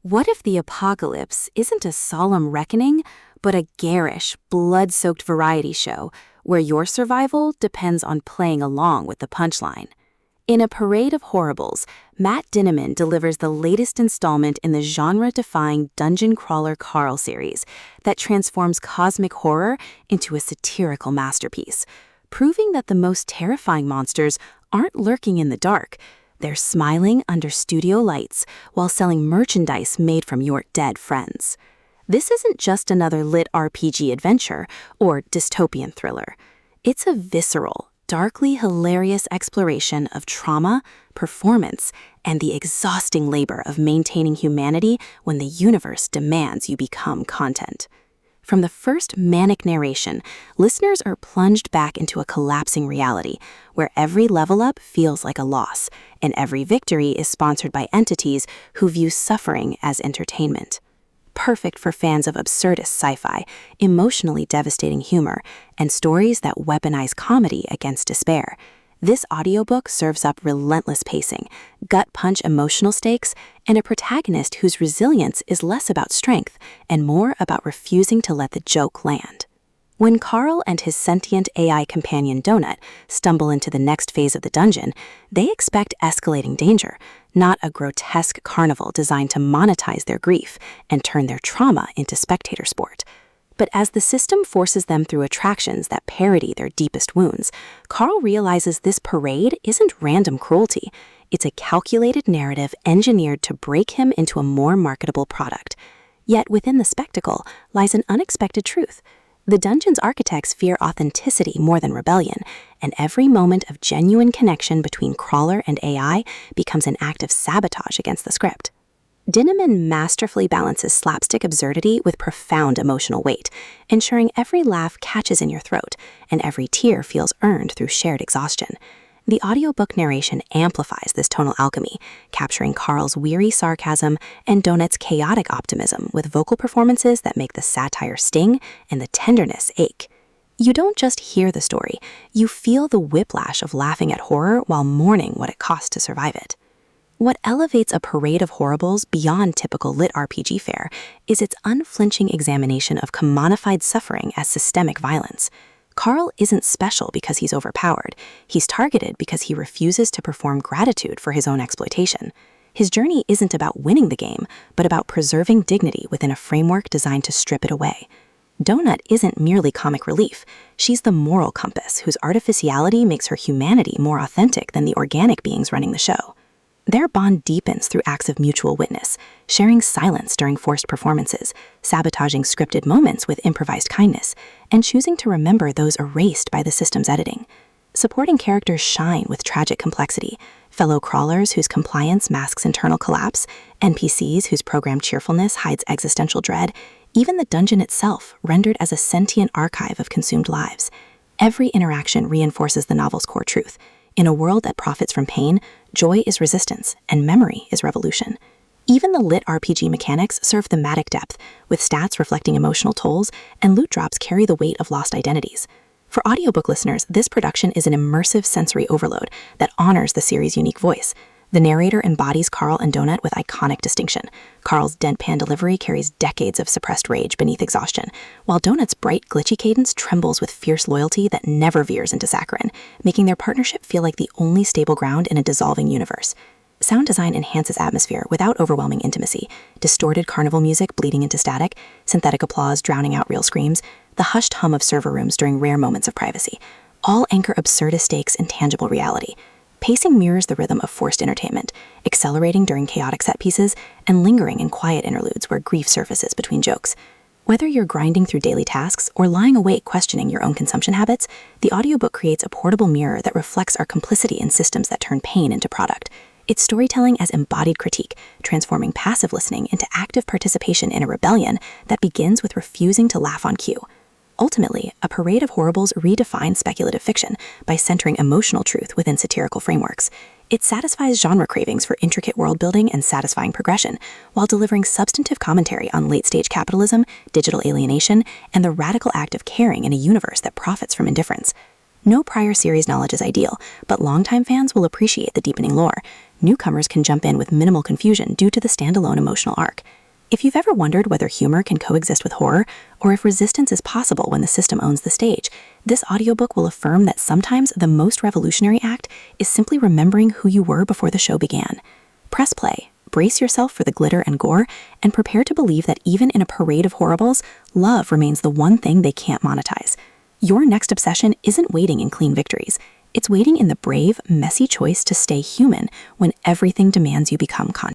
What if the apocalypse isn't a solemn reckoning, but a garish, blood-soaked variety show where your survival depends on playing along with the punchline? In A Parade of Horribles, Matt Dinniman delivers the latest installment in the genre-defying dungeon crawler Carl series that transforms cosmic horror into a satirical masterpiece, proving that the most terrifying monsters aren't lurking in the dark. They're smiling under studio lights while selling merchandise made from your dead friends. This isn't just another litrpg adventure or dystopian thriller. It's a visceral, darkly hilarious exploration of trauma, performance, and the exhausting labor of maintaining humanity when the universe demands you become content. From the first manic narration, listeners are plunged back into a collapsing reality where every level up feels like a loss, and every victory is sponsored by entities who view suffering as entertainment. Perfect for fans of absurdist sci-fi, emotionally devastating humor, and stories that weaponize comedy against despair. This audiobook serves up relentless pacing, gut-punch emotional stakes, and a protagonist whose resilience is less about strength and more about refusing to let the joke land. When Carl and his sentient AI companion Donut stumble into the next phase of the dungeon, they expect escalating danger, not a grotesque carnival designed to monetize their grief and turn their trauma into spectator sport. But as the system forces them through attractions that parody their deepest wounds, Carl realizes this parade isn't random cruelty. It's a calculated narrative engineered to break him into a more marketable product. Yet within the spectacle lies an unexpected truth. The dungeon's architects fear authenticity more than rebellion, and every moment of genuine connection between crawler and AI becomes an act of sabotage against the script. Dinniman masterfully balances slapstick absurdity with profound emotional weight, ensuring every laugh catches in your throat and every tear feels earned through shared exhaustion. The audiobook narration amplifies this tonal alchemy, capturing Carl's weary sarcasm and Donut's chaotic optimism with vocal performances that make the satire sting and the tenderness ache. You don't just hear the story, you feel the whiplash of laughing at horror while mourning what it cost to survive it. What elevates A Parade of Horribles beyond typical litrpg fare is its unflinching examination of commodified suffering as systemic violence. Carl isn't special because he's overpowered. He's targeted because he refuses to perform gratitude for his own exploitation. His journey isn't about winning the game, but about preserving dignity within a framework designed to strip it away. Donut isn't merely comic relief. She's the moral compass whose artificiality makes her humanity more authentic than the organic beings running the show. Their bond deepens through acts of mutual witness, sharing silence during forced performances, sabotaging scripted moments with improvised kindness, and choosing to remember those erased by the system's editing. Supporting characters shine with tragic complexity, fellow crawlers whose compliance masks internal collapse, NPCs whose programmed cheerfulness hides existential dread, even the dungeon itself rendered as a sentient archive of consumed lives. Every interaction reinforces the novel's core truth. In a world that profits from pain, joy is resistance, and memory is revolution. Even the litrpg mechanics serve thematic depth, with stats reflecting emotional tolls, and loot drops carry the weight of lost identities. For audiobook listeners, this production is an immersive sensory overload that honors the series' unique voice. The narrator embodies Carl and Donut with iconic distinction. Carl's deadpan delivery carries decades of suppressed rage beneath exhaustion, while Donut's bright, glitchy cadence trembles with fierce loyalty that never veers into saccharine, making their partnership feel like the only stable ground in a dissolving universe. Sound design enhances atmosphere without overwhelming intimacy. Distorted carnival music bleeding into static, synthetic applause drowning out real screams, the hushed hum of server rooms during rare moments of privacy. All anchor absurdist stakes in tangible reality. Pacing mirrors the rhythm of forced entertainment, accelerating during chaotic set pieces and lingering in quiet interludes where grief surfaces between jokes. Whether you're grinding through daily tasks or lying awake questioning your own consumption habits, the audiobook creates a portable mirror that reflects our complicity in systems that turn pain into product. It's storytelling as embodied critique, transforming passive listening into active participation in a rebellion that begins with refusing to laugh on cue. Ultimately, A Parade of Horribles redefines speculative fiction by centering emotional truth within satirical frameworks. It satisfies genre cravings for intricate world-building and satisfying progression, while delivering substantive commentary on late-stage capitalism, digital alienation, and the radical act of caring in a universe that profits from indifference. No prior series knowledge is ideal, but longtime fans will appreciate the deepening lore. newcomers can jump in with minimal confusion due to the standalone emotional arc. If you've ever wondered whether humor can coexist with horror, or if resistance is possible when the system owns the stage, this audiobook will affirm that sometimes the most revolutionary act is simply remembering who you were before the show began. Press play, brace yourself for the glitter and gore, and prepare to believe that even in a parade of horribles, love remains the one thing they can't monetize. Your next obsession isn't waiting in clean victories. It's waiting in the brave, messy choice to stay human when everything demands you become conscious.